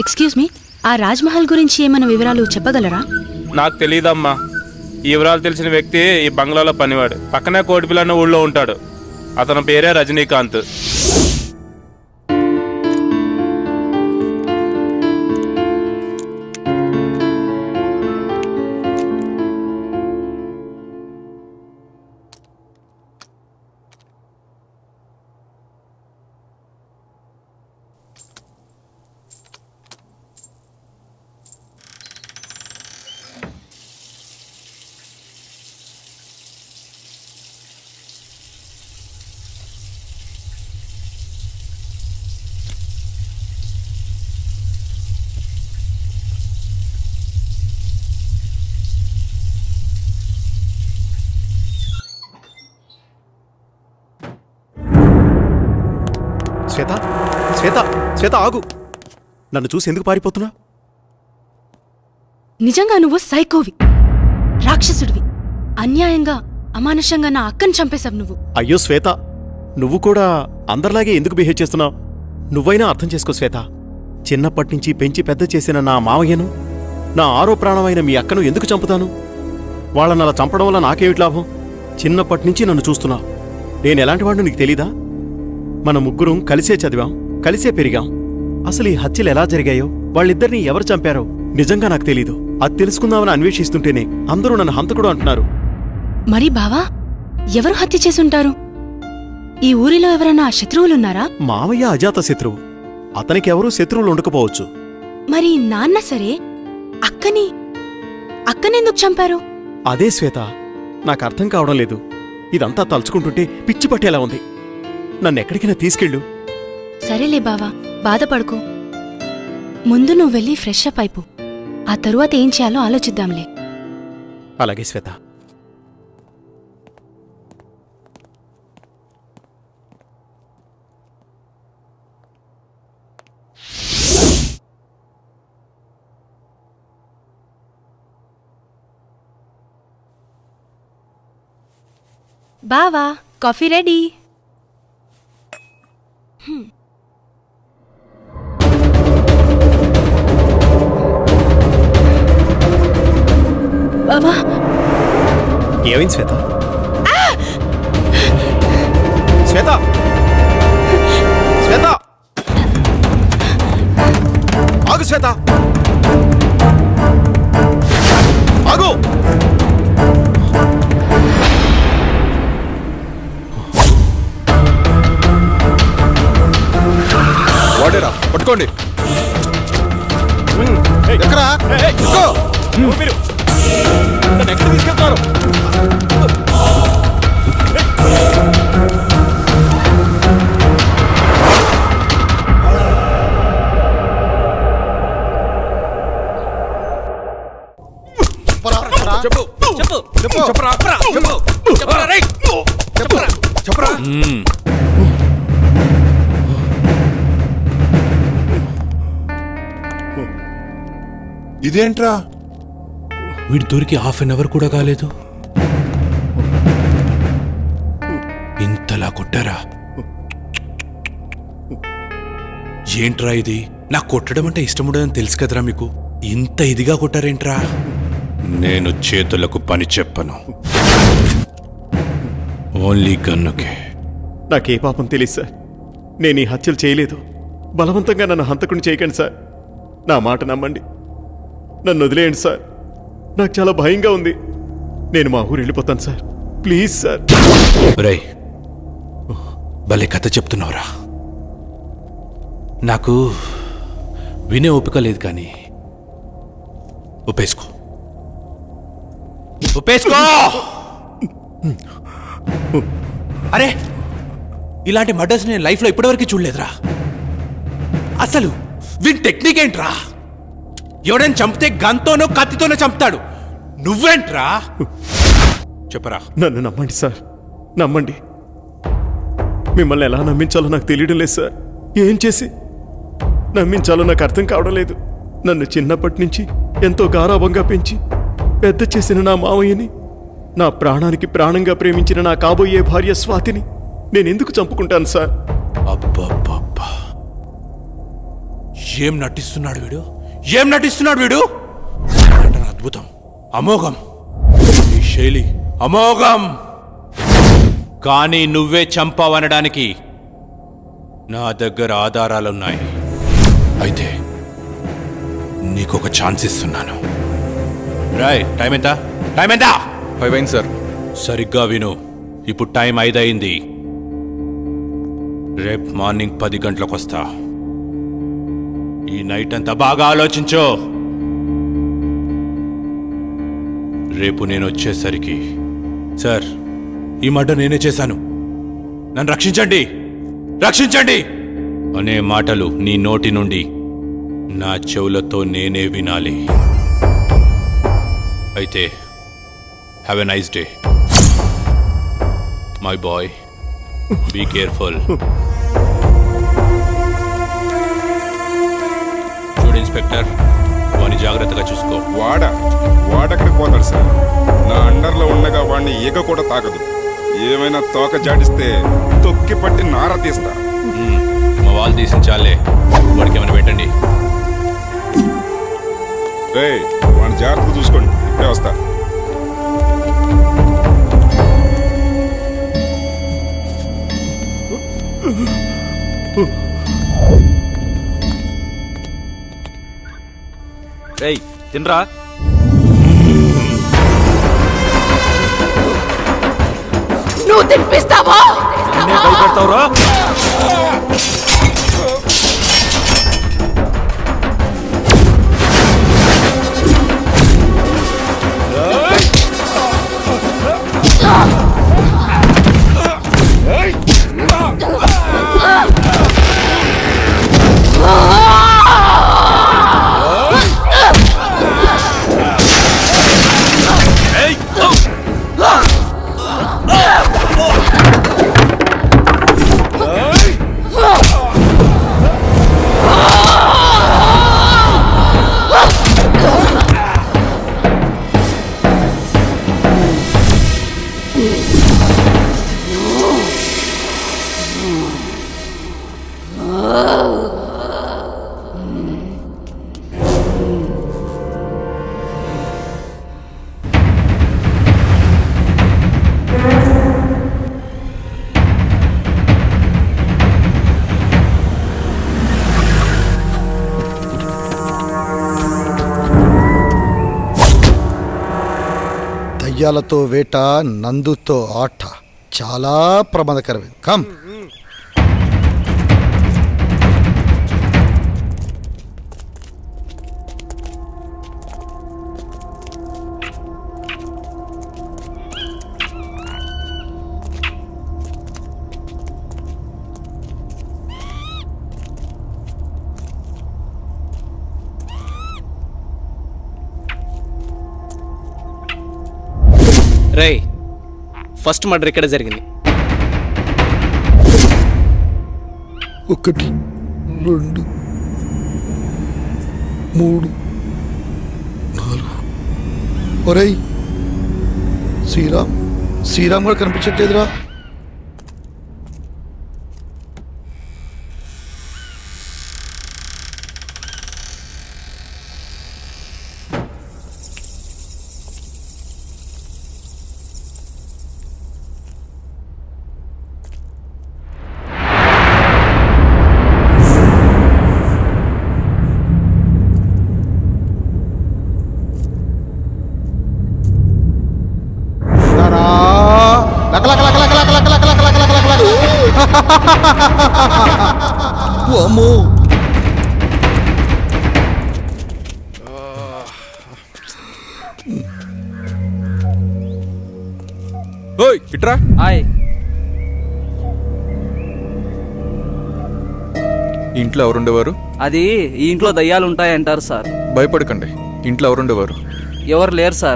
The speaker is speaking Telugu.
ఎక్స్క్యూజ్ మీ, ఆ రాజ్మహల్ గురించి ఏమైనా వివరాలు చెప్పగలరా? నాకు తెలియదమ్మా. ఈ వివరాలు తెలిసిన వ్యక్తి ఈ బంగ్లాలో పనివాడు. పక్కనే కోటిపిల్ల అన్న ఊళ్ళో ఉంటాడు. అతని పేరే రజనీకాంత్. శ్వేత, శ్వేత, శ్వేత ఆగు. నన్ను చూసి ఎందుకు పారిపోతున్నా? నిజంగా నువ్వు సైకోవి, రాక్షసుడివి. అన్యాయంగా అమానుషంగా నా అక్కని చంపేశావు నువ్వు. అయ్యో శ్వేత, నువ్వు కూడా అందరిలాగే ఎందుకు బిహేవ్ చేస్తున్నావు? నువ్వైనా అర్థం చేసుకో శ్వేత. చిన్నప్పటినుంచి పెంచి పెద్ద చేసిన నా మావయ్యను, నా ఆరో ప్రాణమైన మీ అక్కను ఎందుకు చంపుతాను? వాళ్ళని అలా చంపడం వల్ల నాకేమిటి లాభం? చిన్నప్పటినుంచి నన్ను చూస్తున్నావు. నేనెలాంటి వాడిని నీకు తెలీదా? మన ముగ్గురం కలిసే చదివాం, కలిసే పెరిగాం. అసలు ఈ హత్యలు ఎలా జరిగాయో, వాళ్ళిద్దరినీ ఎవరు చంపారో నిజంగా నాకు తెలీదు. అది తెలుసుకుందామని అన్వేషిస్తుంటేనే అందరూ నన్ను హంతకుడు అంటున్నారు. మరి బావా, ఎవరు హత్య చేసుంటారు? ఈ ఊరిలో ఎవరైనా శత్రువులున్నారా? మావయ్య అజాత శత్రువు. అతనికెవరూ శత్రువులు ఉండకపోవచ్చు. మరి నాన్న సరే, అక్కనెందుకు చంపారు? అదే శ్వేత, నాకు అర్థం కావడం లేదు. ఇదంతా తలుచుకుంటుంటే పిచ్చి పట్టేలా ఉంది. నన్నెక్కడికైనా తీసుకెళ్ళు. సరేలే బావా, బాధపడుకో. ముందు నువ్వు వెళ్ళి ఫ్రెష్ అప్ అయిపో. ఆ తరువాత ఏం చేయాలో ఆలోచిద్దాంలే. అలాగే శ్వేత. బావా, కాఫీ రెడీ. బావా, ఏమైంది శ్వేత? శ్వేత, శ్వేత, ఆగు శ్వేత, ఆగు. వాడేరా, పట్టుకోండి. ఎక్కడా? మీరు నన్ను ఎక్కడ తీసుకెళ్తున్నారు? చెప్పు, చెప్పు, చెప్పరా, చెప్పు, చెప్పరా, రేయ్, చెప్పరా, చెప్పరా. ఇదేంట్రా? వీడి దొరికి హాఫ్ అన్ అవర్ కూడా కాలేదు, ఇంతలా కొట్టారా? ఏంట్రా ఇది? నాకు కొట్టడం అంటే ఇష్టం ఉండదని తెలుసు కదరా మీకు. ఇంత ఇదిగా కొట్టారేంట్రా? నేను చేతులకు పని చెప్పను, ఓన్లీ గన్నుకే. నాకే పాపం తెలియదు సార్. నేను ఈ హత్యలు చేయలేదు. బలవంతంగా నన్ను హంతకుని చేయకండి సార్. నా మాట నమ్మండి. నన్ను వదిలేయండి సార్. నాకు చాలా భయంగా ఉంది. నేను మా ఊరు వెళ్ళిపోతాను సార్. Please sir. రేయ్, భలే కథ చెప్తున్నావురా. నాకు వినే ఓపిక లేదు, కానీ ఒప్పేసుకో, ఒప్పేసుకో. అరే, ఇలాంటి మర్డర్స్ నేను లైఫ్లో ఇప్పటివరకు చూడలేదురా. అసలు వీని టెక్నిక్ ఏంట్రా? ఎవడైనా చంపితే గన్తోనో కత్తితోనో చంపుతాడు, నువ్వేంట్రా? చెప్పరా. నన్ను నమ్మండి సార్, నమ్మండి. మిమ్మల్ని ఎలా నమ్మించాలో నాకు తెలియడం లేదు సార్. ఏం చేసి నమ్మించాలో నాకు అర్థం కావడం లేదు. నన్ను చిన్నప్పటి నుంచి ఎంతో గారాబంగా పెంచి పెద్ద చేసిన నా మావయ్యని, నా ప్రాణానికి ప్రాణంగా ప్రేమించిన నా కాబోయే భార్య స్వాతిని నేనెందుకు చంపుకుంటాను సార్? అబ్బబ్బబ్బా, ఏం నటిస్తున్నాడు వీడు, ఏం నటిస్తున్నాడు వీడు! నటన అద్భుతం, అమోఘం, ఈ శైలి అమోఘం. కానీ నువ్వే చంపావనడానికి నా దగ్గర ఆధారాలున్నాయి. అయితే నీకొక ఛాన్స్ ఇస్తున్నాను. రాయ్, టైం ఎంత? టైం ఎంత? 5 అయింది సార్. సరిగ్గా విను, ఇప్పుడు టైం 5 అయింది. రేపు మార్నింగ్ 10 గంటలకు వస్తా. ఈ నైట్ అంతా బాగా ఆలోచించో. రేపు నేను వచ్చేసరికి, సార్ ఈ మాట నేనే చేశాను, నన్ను రక్షించండి, రక్షించండి అనే మాటలు నీ నోటి నుండి నా చెవులతో నేనే వినాలి. అయితే have a nice day my boy, be careful. చూడు ఇన్స్పెక్టర్, వాడిని జాగ్రత్తగా చూసుకో. వాడెక్కడికి పోతాడు సార్? నా అండర్లో ఉండగా వాడిని ఈగ కూడా తాకదు. ఏమైనా తోక జాడిస్తే తొక్కి పట్టి నార తీస్తా. మా వాళ్ళు తీసించాలే, వాడికి ఏమైనా పెట్టండి. వాడిని జాగ్రత్తగా చూసుకోండి, ఇప్పుడే వస్తా. రేయ్ తినరా. నువ్వు తినిపిస్తావా? భయపెడతావురా? దయ్యాలతో వేట, నందుతో ఆట చాలా ప్రమాదకరమే. కమ్. రేయ్, ఫస్ట్ మర్డర్ ఇక్కడ జరిగింది. 1 2 3 4. ఒరేయ్, శ్రీరామ్ కూడా కనిపించట్లేదురా. అమ్మో, ఓయ్ ఇట్రా. హాయ్. ఇంట్లో ఎవరుండేవారు? అది ఈ ఇంట్లో దయ్యాలు ఉంటాయంటారు సార్. భయపడకండి, ఇంట్లో ఎవరుండేవారు? ఎవరు లేరు సార్.